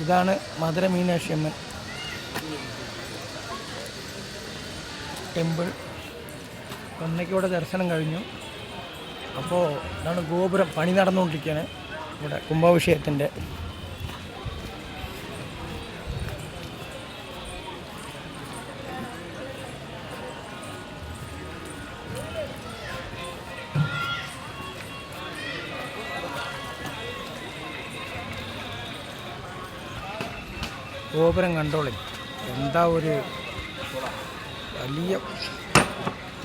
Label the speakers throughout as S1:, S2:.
S1: ഇതാണ് മധുര മീനാക്ഷി അമ്മൻ ടെമ്പിൾ. ഒന്നയ്ക്കൂടെ ദർശനം കഴിഞ്ഞു. അപ്പോൾ ഇതാണ് ഗോപുരം, പണി നടന്നുകൊണ്ടിരിക്കുകയാണ് ഇവിടെ കുംഭാഭിഷേകത്തിൻ്റെ. ഗോപുരം കണ്ടോളി, എന്താ ഒരു വലിയ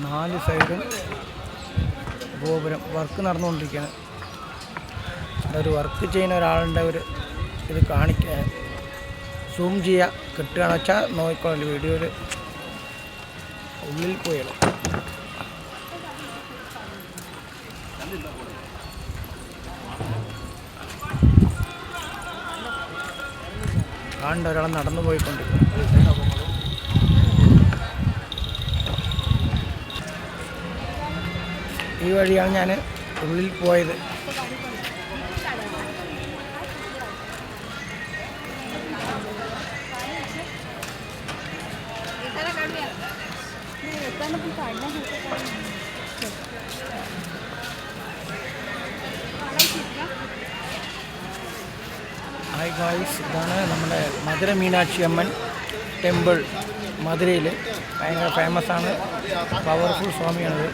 S1: 4 സൈഡും ഗോപുരം. വർക്ക് നടന്നുകൊണ്ടിരിക്കുകയാണ്. ഒരു വർക്ക് ചെയ്യുന്ന ഒരാളുടെ ഒരു ഇത് കാണിക്കാൻ സൂം ചെയ്യുക, കിട്ടുകയാണെന്ന് വെച്ചാൽ നോക്കിക്കോളൂ. വീഡിയോയിൽ ഉള്ളിൽ പോയാലും കാണേണ്ട ഒരാൾ നടന്നു പോയിക്കൊണ്ടിരിക്കും. ഈ വഴിയാണ് ഞാൻ ഉള്ളിൽ പോയത്. ഹായ് ഗായ്സ്, ഇതാണ് നമ്മുടെ മധുര മീനാക്ഷി അമ്മൻ ടെമ്പിൾ. മധുരയിൽ ഭയങ്കര ഫേമസാണ്, പവർഫുൾ സ്വാമിയാണത്.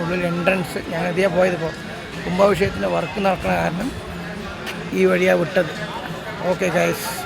S1: ഉള്ളിൽ എൻട്രൻസ് ഞാനതിയാ പോയതിപ്പോൾ. കുംഭാഭിഷേകത്തിൻ്റെ വർക്ക് നടക്കുന്ന കാരണം ഈ വഴിയാണ് വിട്ടത്. Okay guys.